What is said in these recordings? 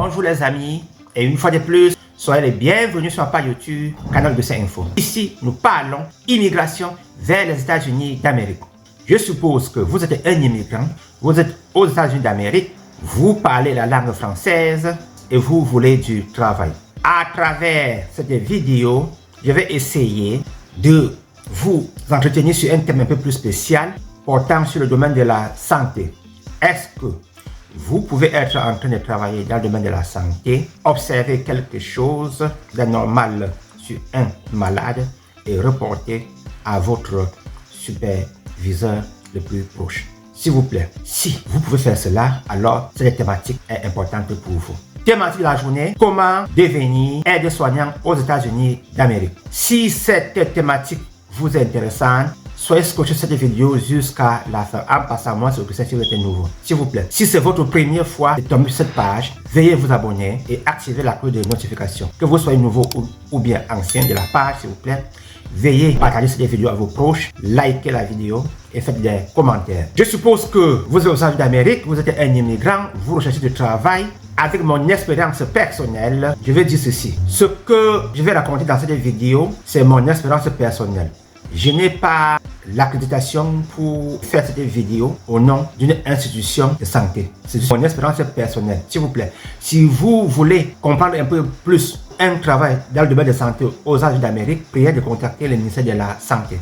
Bonjour les amis, et une fois de plus, soyez les bienvenus sur ma page YouTube, Canal 200 Info. Ici, nous parlons immigration vers les États-Unis d'Amérique. Je suppose que vous êtes un immigrant, vous êtes aux États-Unis d'Amérique, vous parlez la langue française et vous voulez du travail. À travers cette vidéo, je vais essayer de vous entretenir sur un thème un peu plus spécial portant sur le domaine de la santé. Est-ce que vous pouvez être en train de travailler dans le domaine de la santé, observer quelque chose d'anormal sur un malade et reporter à votre superviseur le plus proche? S'il vous plaît, si vous pouvez faire cela, alors cette thématique est importante pour vous. Thématique de la journée, comment devenir aide-soignant aux États-Unis d'Amérique. Si cette thématique vous est intéressante, soyez scotché cette vidéo jusqu'à la fin. En passant, moi, c'est que si vous êtes nouveau. S'il vous plaît, si c'est votre première fois de tomber sur cette page, veuillez vous abonner et activer la cloche de notification. Que vous soyez nouveau ou bien ancien de la page, s'il vous plaît, veuillez partager cette vidéo à vos proches, likez la vidéo et faites des commentaires. Je suppose que vous êtes aux États-Unis d'Amérique, vous êtes un immigrant, vous recherchez du travail. Avec mon expérience personnelle, je vais dire ceci. Ce que je vais raconter dans cette vidéo, c'est mon expérience personnelle. Je n'ai pas l'accréditation pour faire cette vidéo au nom d'une institution de santé. C'est mon expérience personnelle. S'il vous plaît, si vous voulez comprendre un peu plus un travail dans le domaine de santé aux États-Unis d'Amérique, priez de contacter le ministère de la Santé.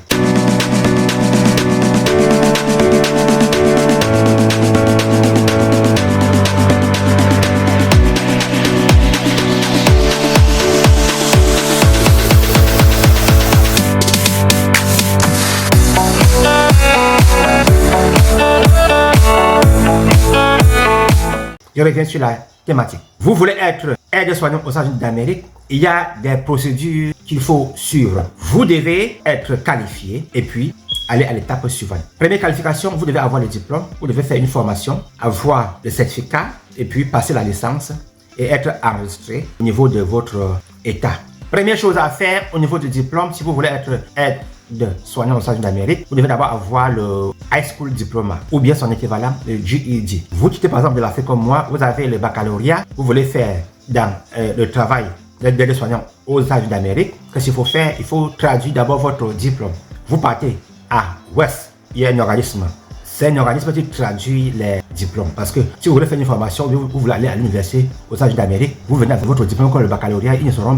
Je reviens sur la thématique. Vous voulez être aide-soignant aux États-Unis d'Amérique, il y a des procédures qu'il faut suivre. Vous devez être qualifié et puis aller à l'étape suivante. Première qualification, vous devez avoir le diplôme, vous devez faire une formation, avoir le certificat et puis passer la licence et être enregistré au niveau de votre État. Première chose à faire au niveau du diplôme, si vous voulez être aide-soignant aux États-Unis d'Amérique, vous devez d'abord avoir le High School Diploma ou bien son équivalent, le GED. Vous quittez par exemple de l'Afrique comme moi, vous avez le baccalauréat, vous voulez faire dans le travail d'aide-soignant aux États-Unis d'Amérique. Qu'est-ce qu'il faut faire? Il faut traduire d'abord votre diplôme. Vous partez à West, il y a un organisme. C'est un organisme qui traduit les diplômes. Parce que si vous voulez faire une formation, vous voulez aller à l'université aux États-Unis d'Amérique, vous venez avec votre diplôme comme le baccalauréat, ils ne sauront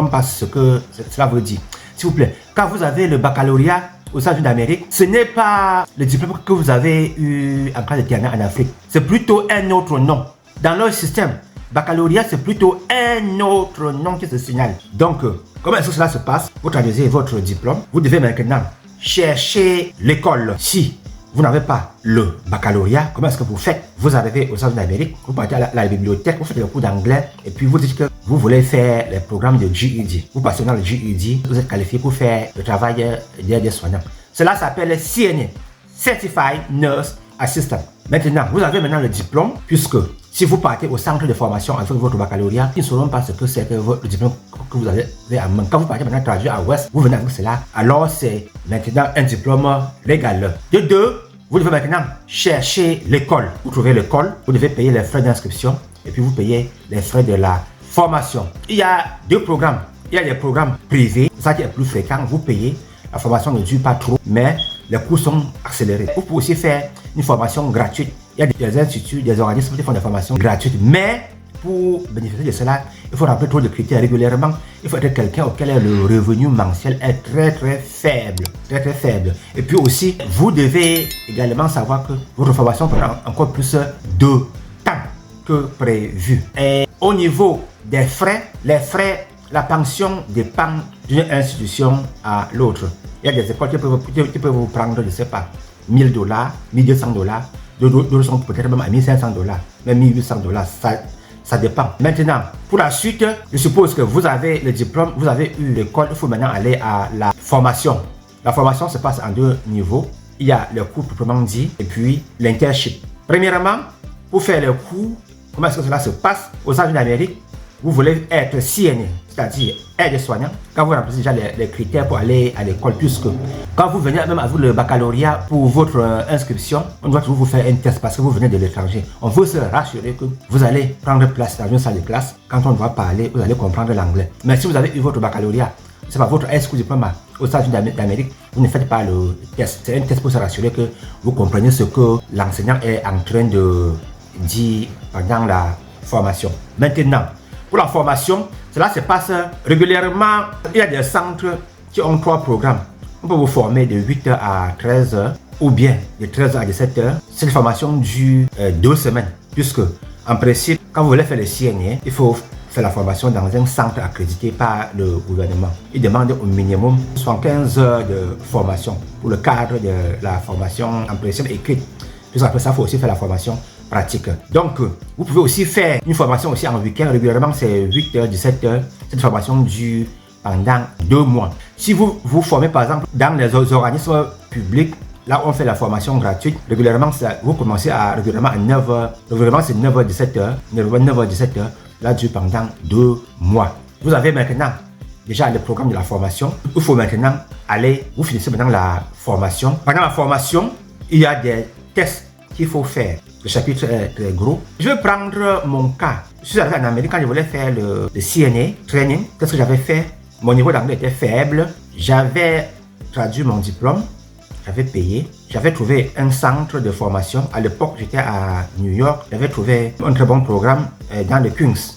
pas ce que cela veut dire. S'il vous plaît, quand vous avez le baccalauréat aux États-Unis d'Amérique, ce n'est pas le diplôme que vous avez eu en classe de terminale en Afrique. C'est plutôt un autre nom. Dans leur système, baccalauréat, c'est plutôt un autre nom qui se signale. Donc, comment est-ce que cela se passe? Vous traduisez votre diplôme. Vous devez maintenant chercher l'école. Si vous n'avez pas le baccalauréat, comment est-ce que vous faites? Vous arrivez aux États-Unis d'Amérique, vous partez à la bibliothèque, vous faites le cours d'anglais et puis vous dites que vous voulez faire les programmes de GED. Vous passez dans le GED, vous êtes qualifié pour faire le travail d'aide-soignant. Cela s'appelle CNA, Certified Nurse Assistant. Maintenant, vous avez maintenant le diplôme, puisque si vous partez au centre de formation avec votre baccalauréat, ils ne sauront pas ce que c'est que le diplôme que vous avez en main. Quand vous partez maintenant traduire à West, vous venez avec cela, alors c'est maintenant un diplôme légal. De deux, vous devez maintenant chercher l'école. Vous trouvez l'école, vous devez payer les frais d'inscription et puis vous payez les frais de la formation. Il y a deux programmes. Il y a les programmes privés, ça qui est plus fréquent, vous payez. La formation ne dure pas trop, mais les cours sont accélérés. Vous pouvez aussi faire une formation gratuite. Il y a des instituts, des organismes qui font des formations gratuites. Mais pour bénéficier de cela, il faut remplir trop de critères régulièrement. Il faut être quelqu'un auquel le revenu mensuel est très faible. Très faible. Et puis aussi, vous devez également savoir que votre formation prend encore plus de temps que prévu. Et au niveau des frais, la pension dépend d'une institution à l'autre. Il y a des écoles qui peuvent vous prendre, je ne sais pas, $1000, $1200, d'autres sont peut-être même à $1500, même $1800, ça dépend. Maintenant, pour la suite, je suppose que vous avez le diplôme, vous avez eu l'école, il faut maintenant aller à la formation. La formation se passe en deux niveaux. Il y a le cours proprement dit et puis l'internship. Premièrement, pour faire le cours, comment est-ce que cela se passe aux États-Unis d'Amérique? Vous voulez être CNA, c'est-à-dire aide-soignant, quand vous remplissez déjà les critères pour aller à l'école, puisque quand vous venez même avec le baccalauréat pour votre inscription, on doit toujours vous faire un test parce que vous venez de l'étranger. On veut se rassurer que vous allez prendre place dans une salle de classe. Quand on doit parler, vous allez comprendre l'anglais. Mais si vous avez eu votre baccalauréat, c'est pas votre high school diplôme aux États-Unis d'Amérique, vous ne faites pas le test. C'est un test pour se rassurer que vous comprenez ce que l'enseignant est en train de dire pendant la formation. Maintenant, pour la formation, cela se passe régulièrement. Il y a des centres qui ont 3 programmes. On peut vous former de 8h à 13h ou bien de 13h à 17h. Cette formation dure 2 semaines, puisque en principe, quand vous voulez faire le CNA, il faut faire la formation dans un centre accrédité par le gouvernement. Il demande au minimum 75 heures de formation pour le cadre de la formation en principe écrite. Puis après ça, il faut aussi faire la formation pratique. Donc, vous pouvez aussi faire une formation aussi en week-end. Régulièrement, c'est 8h, 17h. Cette formation dure pendant 2 mois. Si vous vous formez, par exemple, dans les organismes publics, là, on fait la formation gratuite. Régulièrement, vous commencez régulièrement à 9h. Régulièrement, c'est 9h, 17h. 9h, 17h. Là, dure pendant 2 mois. Vous avez maintenant déjà le programme de la formation. Il faut maintenant vous finissez maintenant la formation. Pendant la formation, il y a des tests qu'il faut faire. Le chapitre est très gros. Je vais prendre mon cas. Je suis arrivé en Amérique quand je voulais faire le CNA training. Qu'est-ce que j'avais fait? Mon niveau d'anglais était faible. J'avais traduit mon diplôme. J'avais payé. J'avais trouvé un centre de formation. À l'époque, j'étais à New York. J'avais trouvé un très bon programme dans le Queens.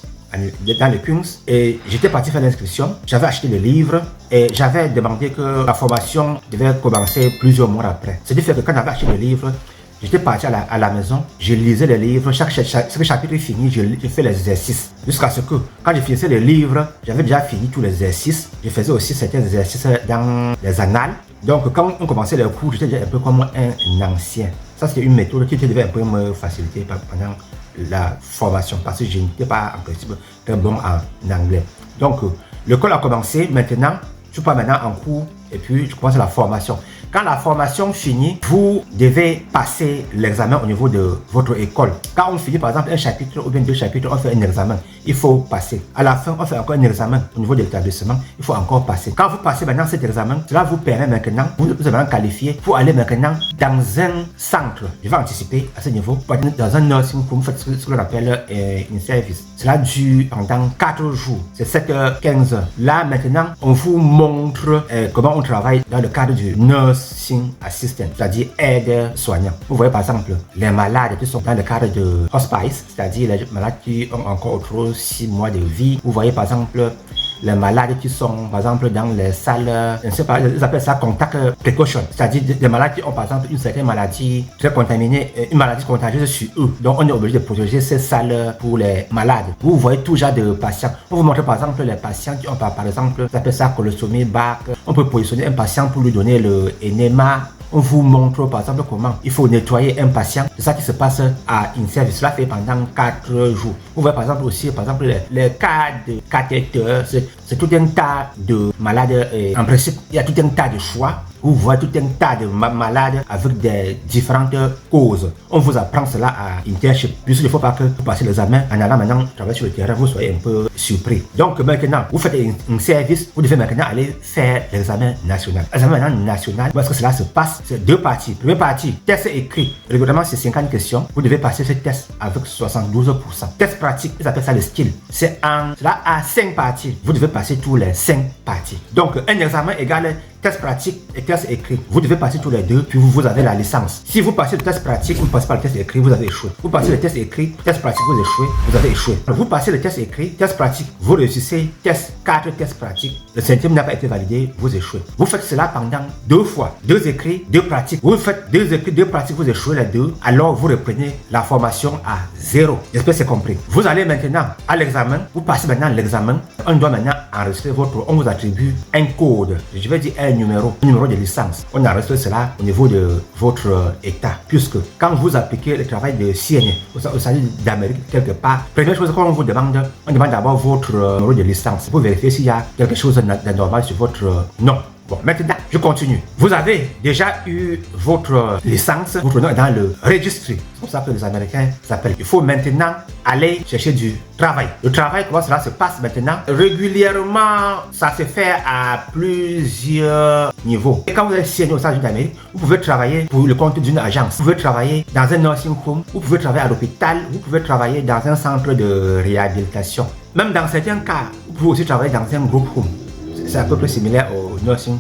Et j'étais parti faire l'inscription. J'avais acheté le livre et j'avais demandé que la formation devait commencer plusieurs mois après. C'est-à-dire que quand j'avais acheté le livre, j'étais parti à la maison, je lisais les livres, chaque chapitre est fini, je fais les exercices. Jusqu'à ce que, quand je finissais le livre, j'avais déjà fini tous les exercices. Je faisais aussi certains exercices dans les annales. Donc, quand on commençait les cours, j'étais déjà un peu comme un ancien. Ça, c'était une méthode qui devait un peu me faciliter pendant la formation, parce que je n'étais pas, en principe, très bon en anglais. Donc, l'école a commencé. Maintenant, je pars maintenant en cours et puis je commence la formation. Quand la formation finit, vous devez passer l'examen au niveau de votre école. Quand on finit par exemple un chapitre ou bien 2 chapitres, on fait un examen. Il faut passer. À la fin, on fait encore un examen au niveau de l'établissement. Il faut encore passer. Quand vous passez maintenant cet examen, cela vous permet maintenant, vous êtes maintenant qualifié pour aller maintenant dans un centre. Je vais anticiper à ce niveau. Dans un nursing home, vous faites ce qu'on appelle une service. Cela dure pendant 4 jours. C'est 7h15. Là maintenant, on vous montre comment on travaille dans le cadre du nursing assistant, c'est-à-dire aide-soignant. Vous voyez par exemple les malades qui sont dans le cadre de hospice, c'est-à-dire les malades qui ont encore autour 6 mois de vie. Vous voyez par exemple les malades qui sont par exemple dans les salles, je ne sais pas, ils appellent ça contact precaution, c'est-à-dire des malades qui ont par exemple une certaine maladie très contaminée, une maladie contagieuse sur eux. Donc on est obligé de protéger ces salles pour les malades. Vous voyez tout genre de patients. On vous montre par exemple les patients qui ont par exemple, ça s'appelle ça colostomie BAC. On peut positionner un patient pour lui donner le enema. On vous montre par exemple comment il faut nettoyer un patient. C'est ça qui se passe à une service. Cela fait pendant 4 jours. Vous voyez par exemple aussi les cas de cathéter. C'est tout un tas de malades. En principe, il y a tout un tas de choix. Vous voyez tout un tas de malades avec des différentes causes. On vous apprend cela à internship. Puisqu'il ne faut pas que vous passez l'examen en allant maintenant travailler sur le terrain, vous soyez un peu surpris. Donc maintenant, vous faites un service, vous devez maintenant aller faire l'examen national. L'examen national, où est-ce que cela se passe? C'est 2 parties. Première partie, test écrit. Régulièrement, c'est 50 questions. Vous devez passer ce test avec 72%. Test pratique, ils appellent ça le skill. Cela a 5 parties. Vous devez passer tous les 5 parties. Donc, un examen égale test pratique et test écrit. Vous devez passer tous les 2, puis vous avez la licence. Si vous passez le test pratique, vous ne passez pas le test écrit, vous avez échoué. Vous passez le test écrit, test pratique, vous échouez, vous avez échoué. Vous passez le test écrit, test pratique, vous réussissez, 4 tests pratiques. Le 5e n'a pas été validé, vous échouez. Vous faites cela pendant 2 fois. 2 écrits, 2 pratiques. Vous faites 2 écrits, 2 pratiques, vous échouez les 2. Alors vous reprenez la formation à 0. J'espère que c'est compris. Vous allez maintenant à l'examen. Vous passez maintenant l'examen. On doit maintenant enregistrer on vous attribue un code. Je vais dire un numéro de licence. On enregistre cela au niveau de votre état. Puisque quand vous appliquez le travail de CNA au sein d'Amérique quelque part, première chose qu'on vous demande, on demande d'abord votre numéro de licence pour vérifier s'il y a quelque chose d'anormal sur votre nom. Bon, maintenant, je continue. Vous avez déjà eu votre licence, votre nom est dans le registre. C'est comme ça que les Américains s'appellent. Il faut maintenant aller chercher du travail. Le travail, comment cela se passe maintenant? Régulièrement, ça se fait à plusieurs niveaux. Et quand vous êtes signé aux États-Unis d'Amérique, vous pouvez travailler pour le compte d'une agence. Vous pouvez travailler dans un nursing home, vous pouvez travailler à l'hôpital, vous pouvez travailler dans un centre de réhabilitation. Même dans certains cas, vous pouvez aussi travailler dans un groupe home. C'est à peu près similaire au nursing home.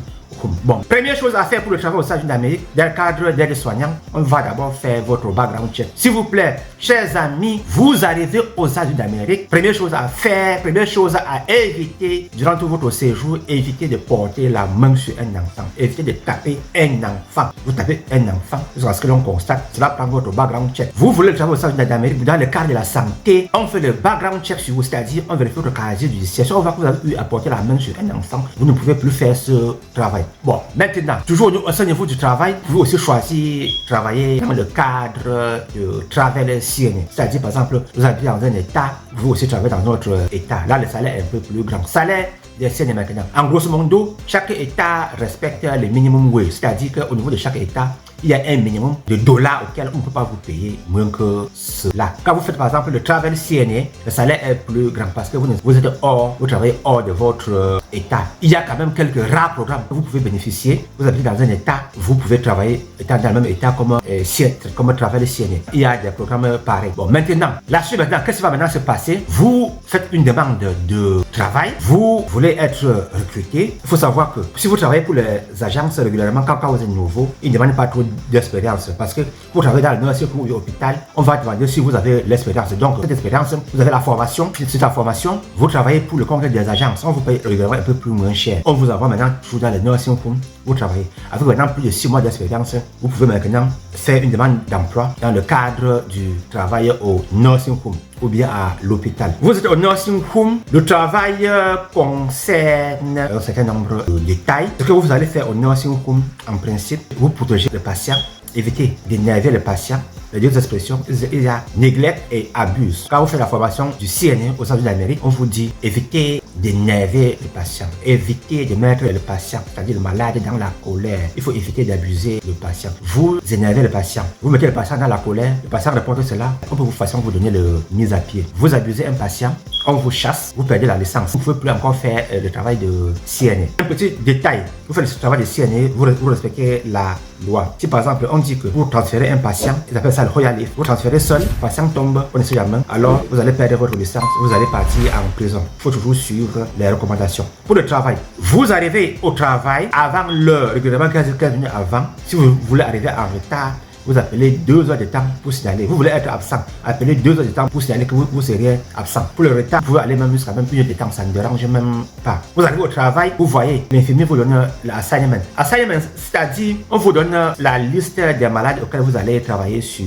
Bon, première chose à faire pour le travail aux États-Unis d'Amérique, dans le cadre d'aide-soignant, on va d'abord faire votre background check. S'il vous plaît, chers amis, vous arrivez aux États-Unis d'Amérique, première chose à faire, première chose à éviter durant tout votre séjour, évitez de porter la main sur un enfant, évitez de taper un enfant. Vous tapez un enfant, jusqu'à ce que l'on constate, cela prend votre background check. Vous voulez le travail aux États-Unis d'Amérique, dans le cadre de la santé, on fait le background check sur vous, c'est-à-dire on vérifie votre casier judiciaire. Si on voit que vous avez eu à porter la main sur un enfant, vous ne pouvez plus faire ce travail. Bon, maintenant, toujours au sein niveau du travail, vous pouvez aussi choisir travailler dans le cadre de travel CNA. C'est-à-dire, par exemple, vous habitez dans un état, vous pouvez aussi travailler dans notre état. Là, le salaire est un peu plus grand. Salaire des CNA maintenant. En grosso modo, chaque état respecte le minimum wage. C'est-à-dire qu'au niveau de chaque état, il y a un minimum de dollars auquel on ne peut pas vous payer moins que cela. Quand vous faites par exemple le travel CNA, le salaire est plus grand parce que vous êtes hors, vous travaillez hors de votre état. Il y a quand même quelques rares programmes que vous pouvez bénéficier. Vous habitez dans un état, vous pouvez travailler étant dans le même état comme travel CNA. Il y a des programmes pareils. Bon, maintenant, là-dessus maintenant, qu'est-ce qui va maintenant se passer? Vous faites une demande de travail, vous voulez être recruté. Il faut savoir que si vous travaillez pour les agences régulièrement, quand vous êtes nouveau, ils ne demandent pas trop d'expérience parce que pour travailler dans le nursing ou l'hôpital, on va demander si vous avez l'expérience. Donc, cette expérience, vous avez la formation. Sur la formation, vous travaillez pour le compte des agences. On vous paye régulièrement un peu plus moins cher. On vous envoie maintenant toujours dans le nursing home. Vous travaillez. Avec maintenant plus de 6 mois d'expérience, vous pouvez maintenant faire une demande d'emploi dans le cadre du travail au nursing home ou bien à l'hôpital. Vous êtes au nursing home, le travail concerne un certain nombre de détails. Ce que vous allez faire au nursing home, en principe, vous protégez le patient, évitez d'énerver le patient. Les deux expressions, il y a neglect et abuse. Quand vous faites la formation du CNA aux États-Unis d'Amérique, on vous dit évitez d'énerver le patient, évitez de mettre le patient, c'est-à-dire le malade, dans la colère. Il faut éviter d'abuser le patient. Vous énervez le patient, vous mettez le patient dans la colère, le patient répond que cela, on peut vous donner le mise à pied. Vous abusez un patient, on vous chasse, vous perdez la licence. Vous ne pouvez plus encore faire le travail de CNA. Un petit détail, vous faites le travail de CNA, vous respectez la loi. Si par exemple on dit que vous transférez un patient, ils appellent ça le royal leave, vous transférez seul, le patient tombe, on est la main, alors vous allez perdre votre licence, vous allez partir en prison. Il faut toujours suivre les recommandations. Pour le travail, vous arrivez au travail avant l'heure, régulièrement 15 minutes avant. Si vous voulez arriver en retard, vous appelez 2 heures de temps pour signaler. Vous voulez être absent, appelez 2 heures de temps pour signaler que vous serez absent. Pour le retard, vous pouvez aller même jusqu'à même 1 heure de temps, ça ne dérange même pas. Vous arrivez au travail, vous voyez, l'infirmier vous donne l'assignment. Assignment, c'est-à-dire, on vous donne la liste des malades auxquels vous allez travailler sur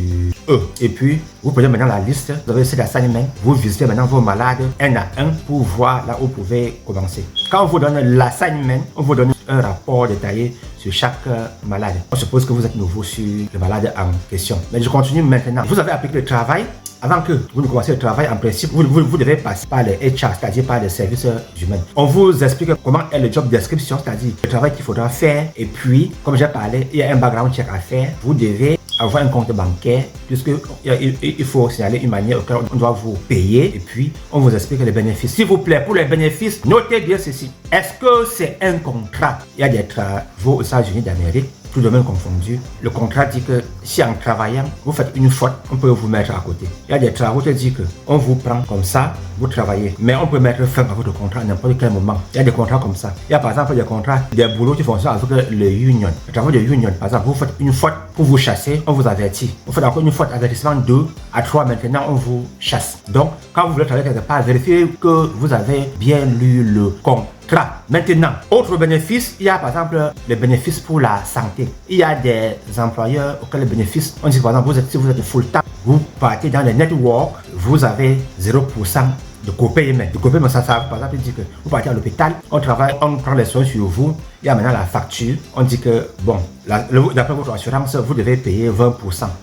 eux. Et puis, vous prenez maintenant la liste, vous avez cet assignment, vous visitez maintenant vos malades un à un pour voir là où vous pouvez commencer. Quand on vous donne l'assignment, on vous donne un rapport détaillé sur chaque malade. On suppose que vous êtes nouveau sur le malade en question. Mais je continue maintenant. Vous avez appliqué le travail. Avant que vous ne commenciez le travail, en principe, vous devez passer par les HR, c'est-à-dire par les services humains. On vous explique comment est le job description, c'est-à-dire le travail qu'il faudra faire. Et puis, comme j'ai parlé, il y a un background check à faire. Vous devez avoir un compte bancaire, puisqu'il faut signaler une manière auquel on doit vous payer. Et puis, on vous explique les bénéfices. S'il vous plaît, pour les bénéfices, notez bien ceci. Est-ce que c'est un contrat? Il y a des travaux aux États-Unis d'Amérique, tout domaine confondu. Le contrat dit que si en travaillant, vous faites une faute, on peut vous mettre à côté. Il y a des travaux qui disent qu'on vous prend comme ça, vous travaillez. Mais on peut mettre fin à votre contrat à n'importe quel moment. Il y a des contrats comme ça. Il y a par exemple des contrats, des boulots qui fonctionnent avec le union. Le travail de union, par exemple, vous faites une faute pour vous chasser, on vous avertit. Vous faites encore une faute, avertissement 2 à 3, maintenant on vous chasse. Donc, quand vous voulez travailler quelque part, vérifiez que vous avez bien lu le contrat. Maintenant, autre bénéfice, il y a par exemple les bénéfices pour la santé. Il y a des employeurs auxquels les bénéfices, on dit par exemple, si vous êtes full-time, vous partez dans les networks, vous avez 0% de copaiement. De copaiement, ça par exemple, dit que vous partez à l'hôpital, on travaille, on prend les soins sur vous, il y a maintenant la facture, on dit que, bon, d'après votre assurance, vous devez payer 20%.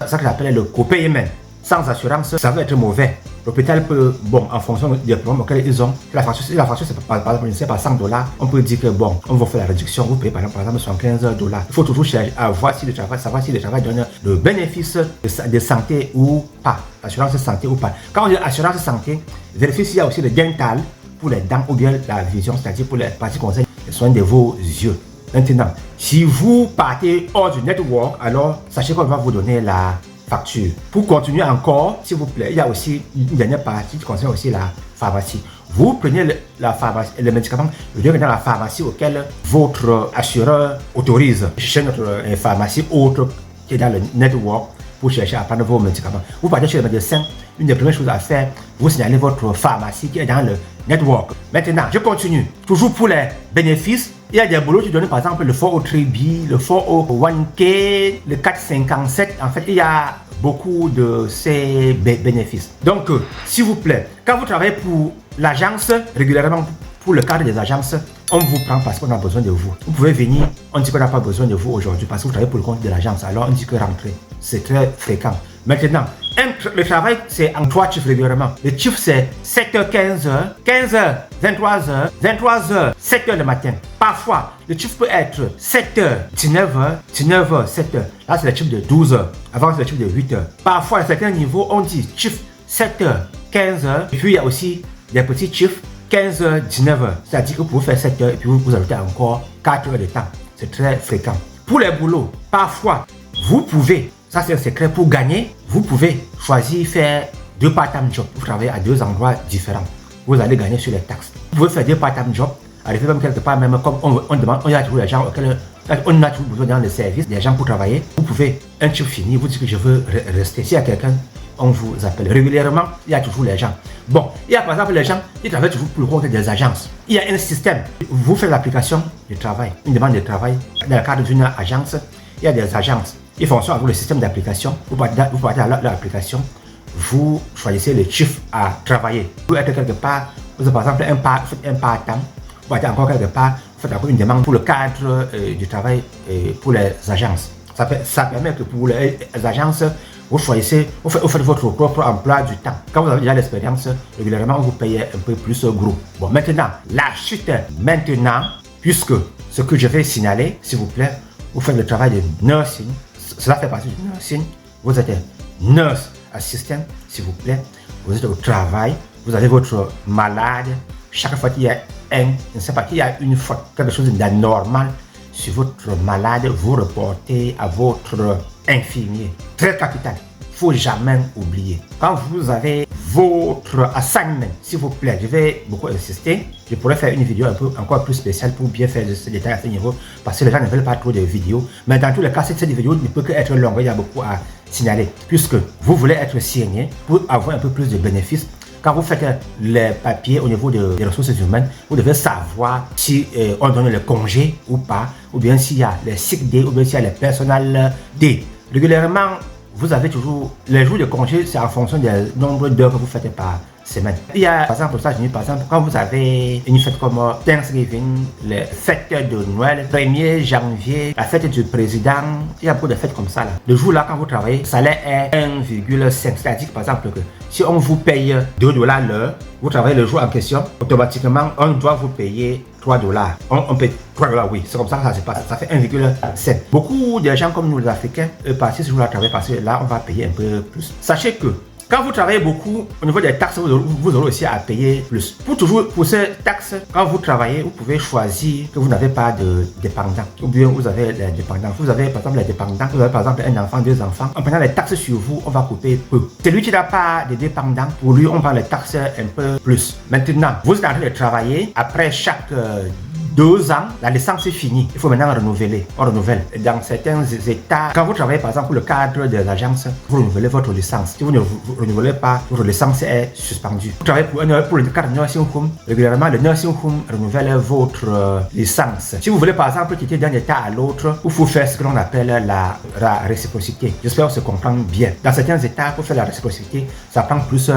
C'est ça que j'appelle le copaiement. sans assurance, ça va être mauvais. L'hôpital peut, bon, en fonction des problèmes auxquels ils ont, la facture c'est par exemple, je sais pas, $100, on peut dire que bon, on va faire la réduction, vous payez par exemple $75. Il faut toujours chercher à voir si le travail, savoir si le travail donne le bénéfice de santé ou pas, assurance santé ou pas. Quand on dit assurance santé, vérifiez s'il y a aussi le dental pour les dents ou bien la vision, c'est-à-dire pour les parties concernant les soins de vos yeux. Maintenant, si vous partez hors du network, alors sachez qu'on va vous donner la facture. Pour continuer encore, s'il vous plaît, il y a aussi une dernière partie qui concerne aussi la pharmacie. Vous prenez la pharmacie, les médicaments, vous devez dans la pharmacie auquel votre assureur autorise. Chez notre pharmacie autre qui est dans le network pour chercher à prendre vos médicaments. Vous partez chez le médecin, une des premières choses à faire, vous signalez votre pharmacie qui est dans le network. Maintenant, je continue. Toujours pour les bénéfices, il y a des boulots qui donnent par exemple le 403B, le 401K, le 457. En fait, il y a beaucoup de ces bénéfices. Donc, s'il vous plaît, quand vous travaillez pour l'agence, régulièrement pour le cadre des agences, on vous prend parce qu'on a besoin de vous. Vous pouvez venir, on dit qu'on n'a pas besoin de vous aujourd'hui parce que vous travaillez pour le compte de l'agence. Alors, on dit que rentrez. C'est très fréquent. Maintenant, le travail, c'est en 3 chiffres régulièrement. Le chiffre, c'est 7h, 15h, 15h, 23h, 23h, 7h le matin. Parfois, le chiffre peut être 7h, 19h, 19h, 7h. Là, c'est le chiffre de 12h. Avant, c'est le chiffre de 8h. Parfois, à certains niveaux, on dit chiffre 7h, 15h. Et puis, il y a aussi des petits chiffres 15h, 19h. C'est-à-dire que vous pouvez faire 7h et puis vous ajoutez encore 4 heures de temps. C'est très fréquent. Pour les boulots, parfois, vous pouvez, ça c'est un secret pour gagner, vous pouvez choisir faire 2 part-time jobs. Vous travaillez à 2 endroits différents. Vous allez gagner sur les taxes. Vous pouvez faire 2 part-time jobs, arriver même quelque part, même comme on demande, on y a toujours les gens auxquels on a toujours besoin dans le service, des gens pour travailler. Vous pouvez, un chiffre fini, vous dites que je veux rester. S'il y a quelqu'un, on vous appelle régulièrement, il y a toujours les gens. Bon, il y a par exemple les gens qui travaillent toujours pour le compte des agences. Il y a un système. Vous faites l'application de travail, une demande de travail dans le cadre d'une agence. Il y a des agences. Ils fonctionnent avec le système d'application. Vous partez à l'application, vous choisissez le chiffre à travailler. Vous êtes quelque part, vous avez par exemple un part-time, vous partez encore quelque part, vous faites encore une demande pour le cadre du travail pour les agences. Ça permet que pour les agences, vous choisissez, vous faites votre propre emploi du temps. Quand vous avez déjà l'expérience, régulièrement, vous payez un peu plus gros. Bon, maintenant, la chute, maintenant, puisque ce que je vais signaler, s'il vous plaît, vous faites le travail de nursing, cela fait partie du nursing, vous êtes nurse assistant, s'il vous plaît, vous êtes au travail, vous avez votre malade, chaque fois qu'il y a je ne sais pas, qu'il y a une faute, quelque chose d'anormal sur votre malade, vous reportez à votre infirmier. Très capital. Il ne faut jamais oublier. Quand vous avez votre assignment, s'il vous plaît, je vais beaucoup insister. Je pourrais faire une vidéo un peu encore plus spéciale pour bien faire ce détail à ce niveau parce que les gens ne veulent pas trop de vidéos. Mais dans tous les cas, cette vidéo ne peut qu'être longue. Il y a beaucoup à signaler. Puisque vous voulez être signé pour avoir un peu plus de bénéfices. Quand vous faites les papiers au niveau des ressources humaines, vous devez savoir si on donne le congé ou pas, ou bien s'il y a les sick days, ou bien s'il y a les personal days. Régulièrement, vous avez toujours les jours de congé, c'est en fonction du nombre d'heures que vous faites par semaine. Il y a par exemple aux États-Unis, par exemple, quand vous avez une fête comme Thanksgiving, les fêtes de Noël, 1er janvier, la fête du président, il y a beaucoup de fêtes comme ça là. Le jour là, quand vous travaillez, le salaire est 1,5. C'est-à-dire par exemple que si on vous paye $2 l'heure, vous travaillez le jour en question, automatiquement on doit vous payer $3. On paye $3, oui, c'est comme ça que ça se passe. Ça fait 1,5. Beaucoup de gens comme nous les Africains passent ce jour-là travailler parce que là on va payer un peu plus. Sachez que quand vous travaillez beaucoup, au niveau des taxes, vous aurez aussi à payer plus. Pour ces taxes, quand vous travaillez, vous pouvez choisir que vous n'avez pas de dépendants. Ou bien vous avez les dépendants. Vous avez par exemple les dépendants. Vous avez par exemple un enfant, 2 enfants. En prenant les taxes sur vous, on va couper peu. Celui qui n'a pas de dépendants, pour lui, on va les taxer un peu plus. Maintenant, vous êtes en train de travailler. Après chaque 2 ans, la licence est finie. Il faut maintenant renouveler. On renouvelle. Dans certains États, quand vous travaillez par exemple pour le cadre des agences, vous renouvelez votre licence. Si vous ne renouvelez pas, votre licence est suspendue. Vous travaillez pour le cadre de nursing home. Régulièrement, le nursing home renouvelle votre licence. Si vous voulez par exemple quitter d'un État à l'autre, il faut faire ce que l'on appelle la réciprocité. J'espère qu'on se comprend bien. Dans certains États, pour faire la réciprocité, ça prend plus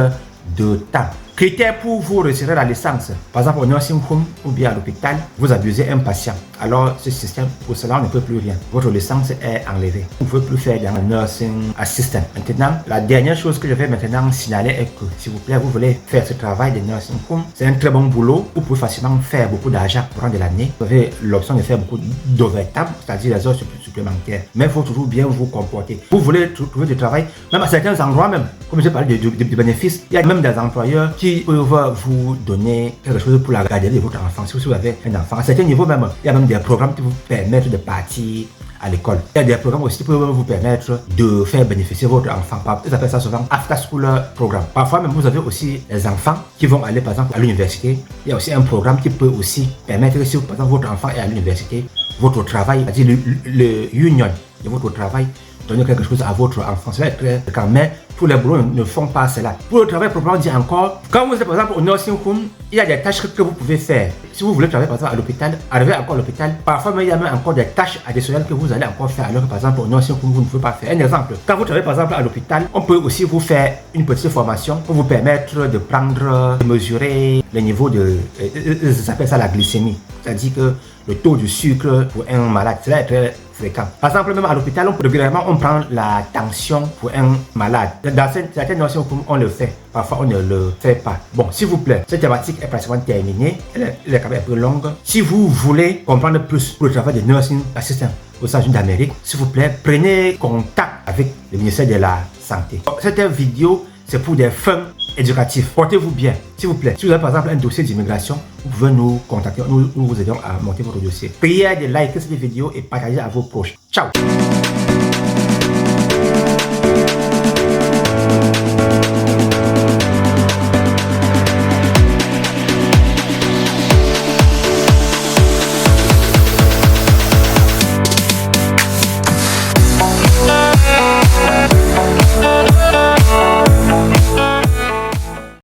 de temps. Critères pour vous retirer la licence. Par exemple, au nursing home ou bien à l'hôpital, vous abusez un patient. Alors, ce système, pour cela, on ne peut plus rien. Votre licence est enlevée. Vous ne pouvez plus faire dans le nursing assistant. Maintenant, la dernière chose que je vais maintenant signaler est que, s'il vous plaît, vous voulez faire ce travail de nursing home, c'est un très bon boulot. Vous pouvez facilement faire beaucoup d'argent durant de l'année. Vous avez l'option de faire beaucoup d'overtime, c'est-à-dire les heures supplémentaires. Mais il faut toujours bien vous comporter. Vous voulez trouver du travail, même à certains endroits même, comme j'ai parlé de bénéfices, il y a même des employeurs qui peuvent vous donner quelque chose pour la garderie de votre enfant. Si vous avez un enfant, à certains niveaux même, il y a même des programmes qui vous permettent de partir à l'école. Il y a des programmes aussi qui peuvent vous permettre de faire bénéficier votre enfant. Ils appellent ça souvent after school programme. Parfois même vous avez aussi des enfants qui vont aller par exemple à l'université. Il y a aussi un programme qui peut aussi permettre que si par exemple votre enfant est à l'université, votre travail, c'est-à-dire le union de votre travail, donner quelque chose à votre enfant. Cela est très fréquent, mais tous les boulots ne font pas cela. Pour le travail proprement dit encore, quand vous êtes par exemple au nursing home, il y a des tâches que vous pouvez faire. Si vous voulez travailler par exemple à l'hôpital, arriver encore à l'hôpital, parfois mais il y a même encore des tâches additionnelles que vous allez encore faire alors que par exemple au nursing home vous ne pouvez pas faire. Un exemple, quand vous travaillez par exemple à l'hôpital, on peut aussi vous faire une petite formation pour vous permettre de prendre, de mesurer le niveau de, ils appellent ça la glycémie. C'est-à-dire que le taux de sucre pour un malade, cela est très fréquent. Par exemple, même à l'hôpital, régulièrement, on prend la tension pour un malade. Dans certaines notions, on le fait. Parfois, on ne le fait pas. Bon, s'il vous plaît, cette thématique est pratiquement terminée. Elle est quand même un peu longue. Si vous voulez comprendre plus pour le travail de nursing assistant aux États-Unis d'Amérique, s'il vous plaît, prenez contact avec le ministère de la Santé. Cette vidéo, c'est pour des fins éducatifs. Portez-vous bien, s'il vous plaît. Si vous avez par exemple un dossier d'immigration, vous pouvez nous contacter. Nous vous aidons à monter votre dossier. Priez de liker cette vidéo et partager à vos proches. Ciao!